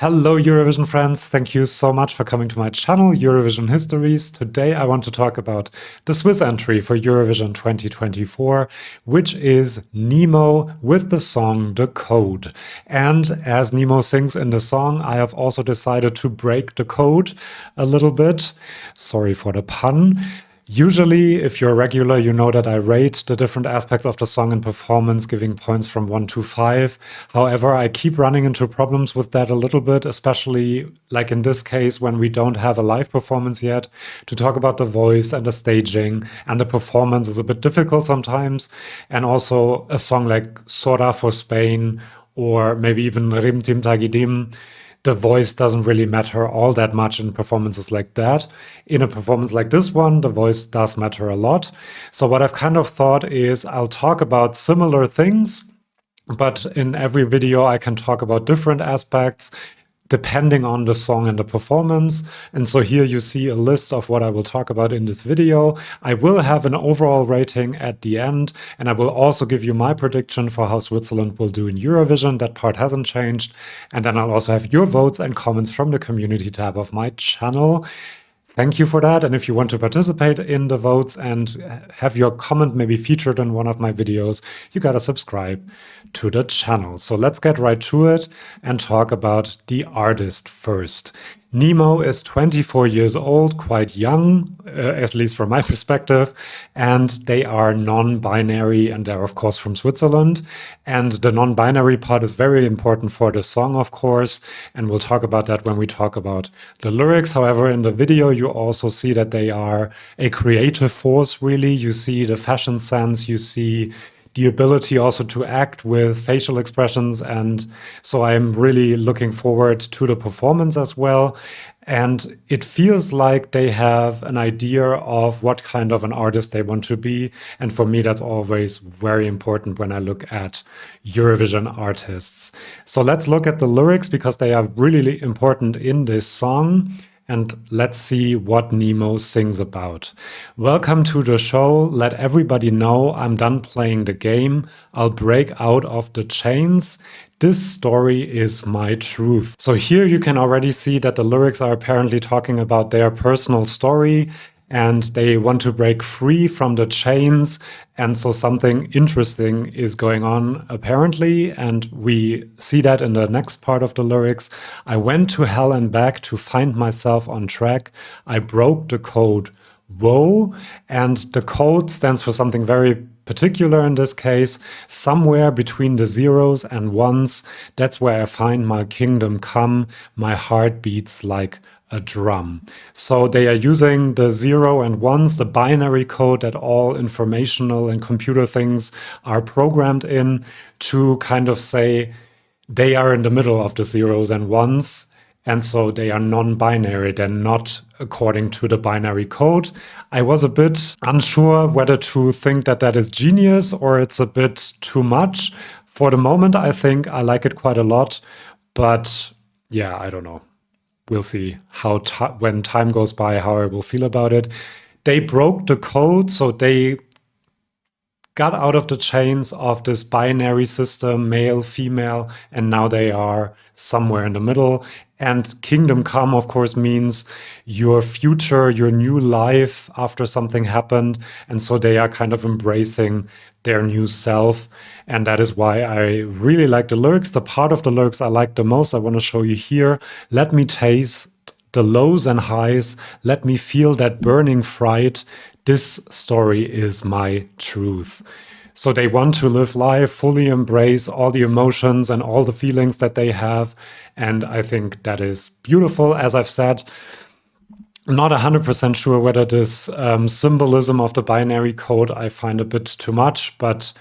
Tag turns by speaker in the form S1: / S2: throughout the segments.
S1: Hello Eurovision friends, thank you so much for coming to my channel, Eurovision Histories. Today I want to talk about the Swiss entry for Eurovision 2024, which is Nemo with the song The Code. And as Nemo sings in the song, I have also decided to break the code a little bit. Sorry for the pun. Usually, if you're a regular, you know that I rate the different aspects of the song and performance, giving points from 1 to 5. However, I keep running into problems with that a little bit, especially like in this case when we don't have a live performance yet. To talk about the voice and the staging and the performance is a bit difficult sometimes. And also a song like Sora for Spain or maybe even Rim Tim Tagidim, the voice doesn't really matter all that much in performances like that. In a performance like this one, the voice does matter a lot. So what I've kind of thought is I'll talk about similar things, but in every video I can talk about different aspects depending on the song and the performance. And so here you see a list of what I will talk about in this video. I will have an overall rating at the end, and I will also give you my prediction for how Switzerland will do in Eurovision. That part hasn't changed. And then I'll also have your votes and comments from the community tab of my channel. Thank you for that. And if you want to participate in the votes and have your comment maybe featured in one of my videos, you gotta subscribe to the channel. So let's get right to it and talk about the artist first. Nemo is 24 years old, quite young, at least from my perspective, and they are non-binary, and they're of course from Switzerland. And the non-binary part is very important for the song, of course, and we'll talk about that when we talk about the lyrics. However, in the video, you also see that they are a creative force, really. You see the fashion sense, you see the ability also to act with facial expressions. And so I'm really looking forward to the performance as well. And it feels like they have an idea of what kind of an artist they want to be. And for me, that's always very important when I look at Eurovision artists. So let's look at the lyrics because they are really important in this song. And let's see what Nemo sings about. Welcome to the show. Let everybody know I'm done playing the game. I'll break out of the chains. This story is my truth. So here you can already see that the lyrics are apparently talking about their personal story, and they want to break free from the chains. And so something interesting is going on, apparently, and we see that in the next part of the lyrics. I went to hell and back to find myself on track. I broke the code. Whoa. And the code stands for something very particular in this case, somewhere between the zeros and ones. That's where I find my kingdom come. My heart beats like a drum. So they are using the 0 and 1s, the binary code that all informational and computer things are programmed in, to kind of say they are in the middle of the 0s and 1s. And so they are non-binary, they're not according to the binary code. I was a bit unsure whether to think that that is genius or it's a bit too much. For the moment, I think I like it quite a lot, but yeah, I don't know. We'll see how when time goes by, how I will feel about it. They broke the code, so they got out of the chains of this binary system, male, female, and now they are somewhere in the middle. And kingdom come, of course, means your future, your new life after something happened. And so they are kind of embracing their new self. And that is why I really like the lyrics. The part of the lyrics I like the most, I want to show you here. Let me taste the lows and highs. Let me feel that burning fright. This story is my truth. So they want to live life, fully embrace all the emotions and all the feelings that they have. And I think that is beautiful. As I've said, I'm not 100% sure whether this symbolism of the binary code I find a bit too much, but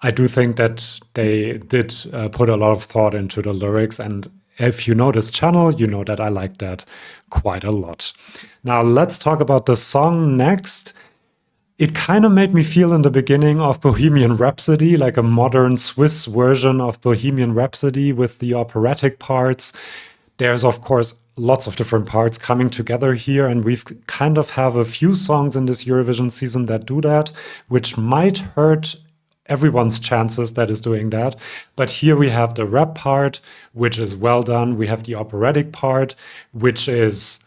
S1: I do think that they did put a lot of thought into the lyrics. And if you know this channel, you know that I like that quite a lot. Now let's talk about the song next. It kind of made me feel in the beginning of Bohemian Rhapsody, like a modern Swiss version of Bohemian Rhapsody with the operatic parts. There's, of course, lots of different parts coming together here, and we've kind of have a few songs in this Eurovision season that do that, which might hurt everyone's chances that is doing that. But here we have the rap part, which is well done. We have the operatic part, which is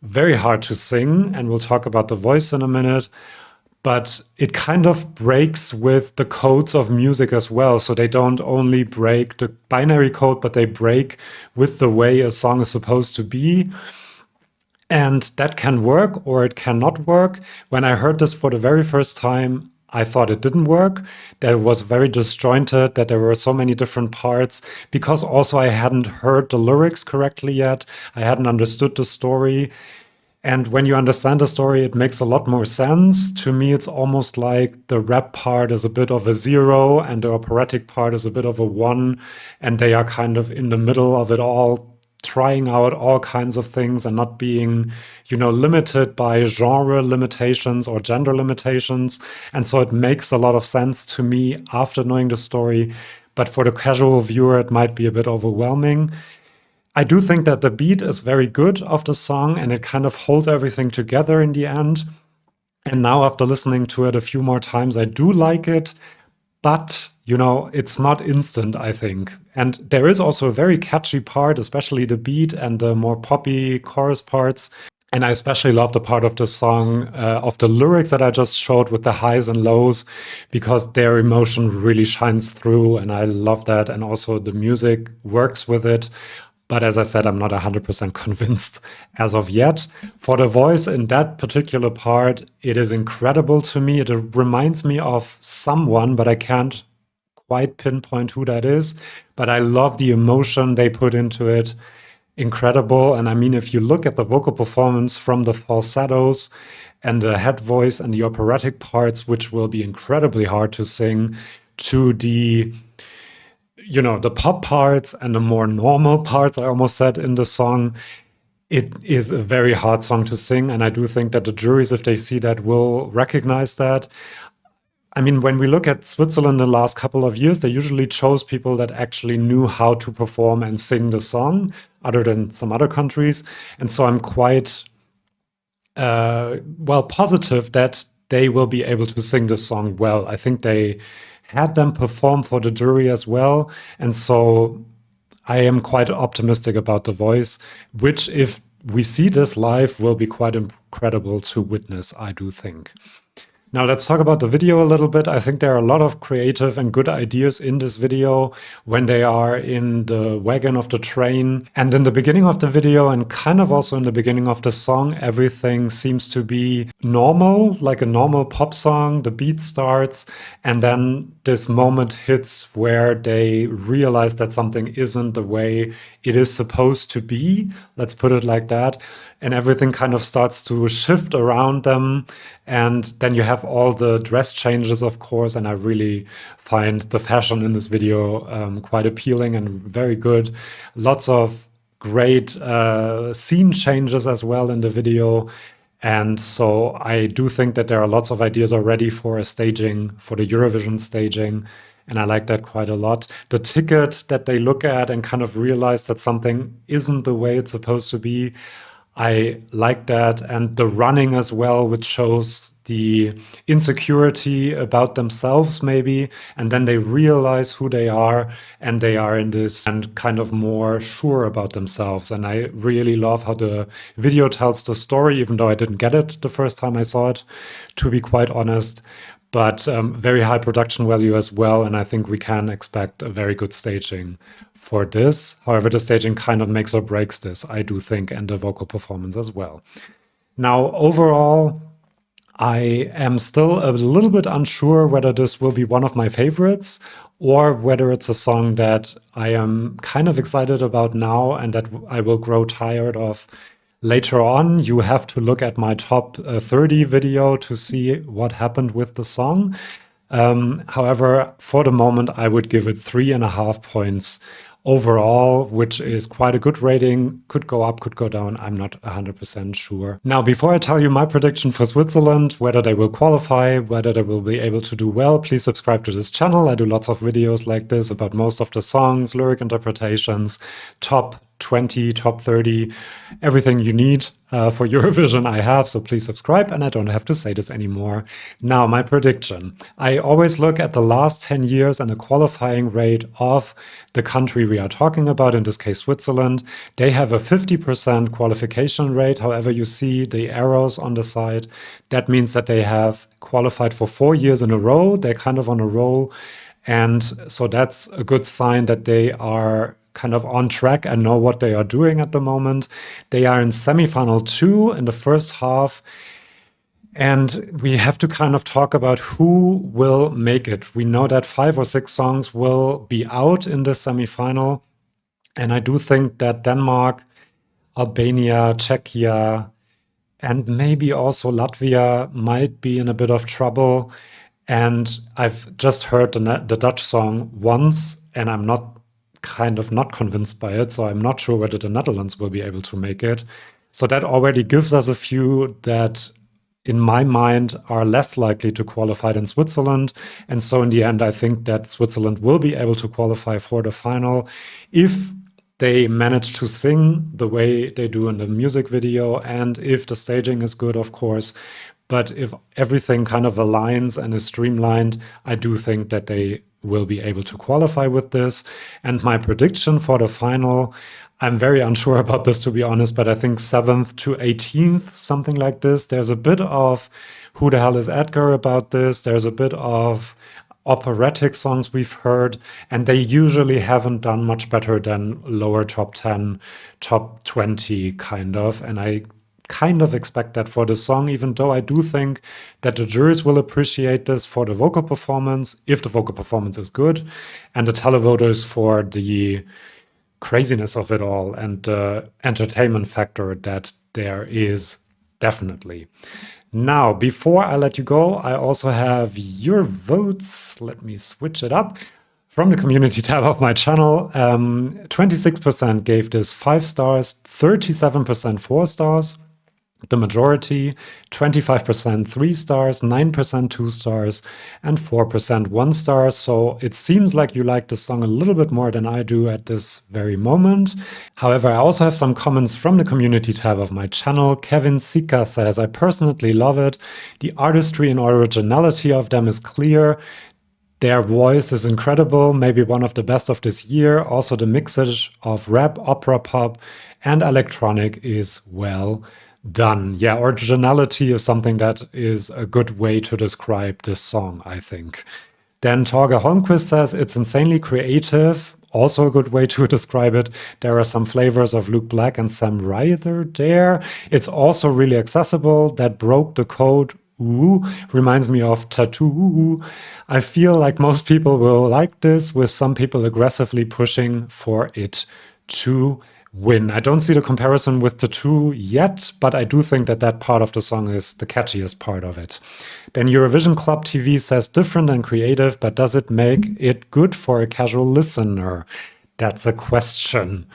S1: very hard to sing, and we'll talk about the voice in a minute. But it kind of breaks with the codes of music as well. So they don't only break the binary code, but they break with the way a song is supposed to be. And that can work or it cannot work. When I heard this for the very first time, I thought it didn't work, that it was very disjointed, that there were so many different parts, because also I hadn't heard the lyrics correctly yet. I hadn't understood the story. And when you understand the story, it makes a lot more sense. To me, it's almost like the rap part is a bit of a 0 and the operatic part is a bit of a 1. And they are kind of in the middle of it all, trying out all kinds of things and not being, limited by genre limitations or gender limitations. And so it makes a lot of sense to me after knowing the story. But for the casual viewer, it might be a bit overwhelming. I do think that the beat is very good of the song and it kind of holds everything together in the end. And now after listening to it a few more times, I do like it. But, it's not instant, I think. And there is also a very catchy part, especially the beat and the more poppy chorus parts. And I especially love the part of the song, of the lyrics that I just showed with the highs and lows, because their emotion really shines through. And I love that. And also the music works with it. But as I said, I'm not 100% convinced as of yet. For the voice in that particular part, it is incredible to me. It reminds me of someone, but I can't quite pinpoint who that is. But I love the emotion they put into it. Incredible. And I mean, if you look at the vocal performance from the falsettos and the head voice and the operatic parts, which will be incredibly hard to sing, to the pop parts and the more normal parts, I almost said in the song, it is a very hard song to sing. And I do think that the juries, if they see that, will recognize that. I mean, when we look at Switzerland in the last couple of years, they usually chose people that actually knew how to perform and sing the song, other than some other countries. And so I'm quite, positive that they will be able to sing the song well. I think they had them perform for the jury as well. And so I am quite optimistic about the voice, which, if we see this live, will be quite incredible to witness, I do think. Now let's talk about the video a little bit. I think there are a lot of creative and good ideas in this video when they are in the wagon of the train. And in the beginning of the video, and kind of also in the beginning of the song, everything seems to be normal, like a normal pop song. The beat starts, and then this moment hits where they realize that something isn't the way it is supposed to be. Let's put it like that. And everything kind of starts to shift around them. And then you have all the dress changes, of course. And I really find the fashion in this video quite appealing and very good. Lots of great scene changes as well in the video. And so I do think that there are lots of ideas already for a staging, for the Eurovision staging. And I like that quite a lot. The ticket that they look at and kind of realize that something isn't the way it's supposed to be, I like that. And the running as well, which shows the insecurity about themselves maybe, and then they realize who they are, and they are in this and kind of more sure about themselves. And I really love how the video tells the story, even though I didn't get it the first time I saw it, to be quite honest. But very high production value as well, and I think we can expect a very good staging for this. However, the staging kind of makes or breaks this, I do think, and the vocal performance as well. Now, overall, I am still a little bit unsure whether this will be one of my favorites or whether it's a song that I am kind of excited about now and that I will grow tired of later on. You have to look at my top 30 video to see what happened with the song. However, for the moment, I would give it 3.5 points overall, which is quite a good rating. Could go up, could go down. I'm not 100% sure. Now, before I tell you my prediction for Switzerland, whether they will qualify, whether they will be able to do well, please subscribe to this channel. I do lots of videos like this about most of the songs, lyric interpretations, top 20, top 30, everything you need for Eurovision I have, so please subscribe and I don't have to say this anymore. Now, my prediction. I always look at the last 10 years and the qualifying rate of the country we are talking about, in this case Switzerland. They have a 50% qualification rate, however you see the arrows on the side. That means that they have qualified for 4 years in a row. They're kind of on a roll. And so that's a good sign that they are kind of on track and know what they are doing at the moment. They are in semifinal 2 in the first half. And we have to kind of talk about who will make it. We know that 5 or 6 songs will be out in the semifinal. And I do think that Denmark, Albania, Czechia, and maybe also Latvia might be in a bit of trouble. And I've just heard the Dutch song once, and I'm not convinced by it. So I'm not sure whether the Netherlands will be able to make it. So that already gives us a few that, in my mind, are less likely to qualify than Switzerland. And so in the end, I think that Switzerland will be able to qualify for the final if they manage to sing the way they do in the music video, and if the staging is good, of course. But if everything kind of aligns and is streamlined, I do think that they will be able to qualify with this. And my prediction for the final, I'm very unsure about this, to be honest, but I think 7th to 18th, something like this. There's a bit of who the hell is Edgar about this. There's a bit of operatic songs we've heard, and they usually haven't done much better than lower top 10, top 20 kind of. And I kind of expect that for the song, even though I do think that the juries will appreciate this for the vocal performance, if the vocal performance is good, and the televoters for the craziness of it all and the entertainment factor that there is, definitely. Now, before I let you go, I also have your votes. Let me switch it up. From the community tab of my channel, 26% gave this 5 stars, 37% 4 stars. The majority, 25% 3 stars, 9% 2 stars, and 4% 1 star. So it seems like you like the song a little bit more than I do at this very moment. However, I also have some comments from the community tab of my channel. Kevin Sika says, I personally love it. The artistry and originality of them is clear. Their voice is incredible, maybe one of the best of this year. Also, the mixage of rap, opera, pop, and electronic is well done. Yeah, originality is something that is a good way to describe this song, I think. Then Torge Holmquist says it's insanely creative. Also a good way to describe it. There are some flavors of Luke Black and Sam Ryder there. It's also really accessible. That broke the code. Ooh, reminds me of Tattoo. I feel like most people will like this, with some people aggressively pushing for it to win. I don't see the comparison with Tattoo yet, but I do think that that part of the song is the catchiest part of it. Then Eurovision Club TV says different and creative, but does it make it good for a casual listener? That's a question.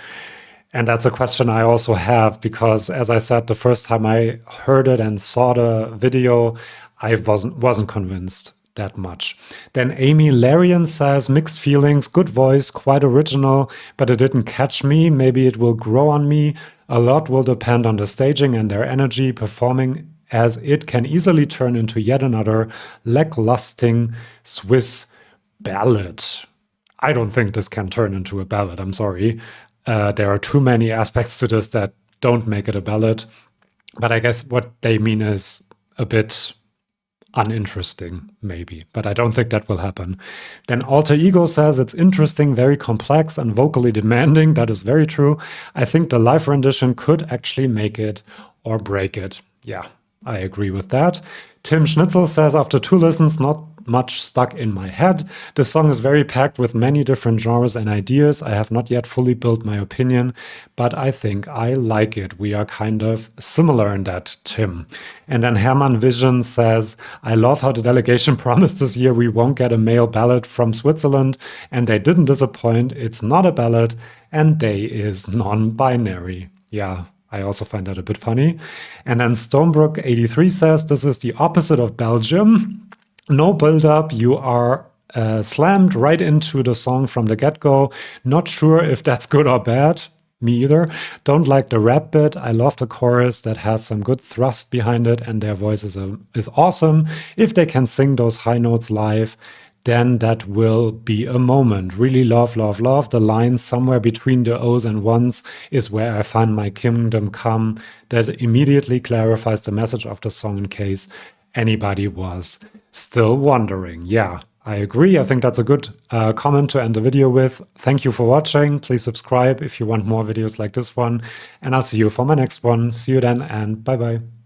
S1: And that's a question I also have, because, as I said, the first time I heard it and saw the video, I wasn't convinced that much. Then Amy Larian says, mixed feelings, good voice, quite original, but it didn't catch me. Maybe it will grow on me. A lot will depend on the staging and their energy performing, as it can easily turn into yet another lacklusting Swiss ballad. I don't think this can turn into a ballad, I'm sorry. There are too many aspects to this that don't make it a ballad. But I guess what they mean is a bit uninteresting, maybe. But I don't think that will happen. Then Alter Ego says it's interesting, very complex, and vocally demanding. That is very true. I think the live rendition could actually make it or break it. Yeah, I agree with that. Tim Schnitzel says, after 2 listens, not much stuck in my head. The song is very packed with many different genres and ideas. I have not yet fully built my opinion, but I think I like it. We are kind of similar in that, Tim. And then Herman Vision says, I love how the delegation promised this year we won't get a male ballad from Switzerland, and they didn't disappoint. It's not a ballad, and they is non-binary. Yeah, I also find that a bit funny. And then Stonebrook83 says, this is the opposite of Belgium. No build-up, you are slammed right into the song from the get-go. Not sure if that's good or bad. me either. Don't like the rap bit. I love the chorus that has some good thrust behind it, and their voice is awesome. If they can sing those high notes live, then that will be a moment. Really love, love, love. The line somewhere between the O's and ones is where I find my kingdom come. That immediately clarifies the message of the song in case anybody was still wondering. Yeah, I agree. I think that's a good comment to end the video with. Thank you for watching. Please subscribe if you want more videos like this one. And I'll see you for my next one. See you then, and bye-bye.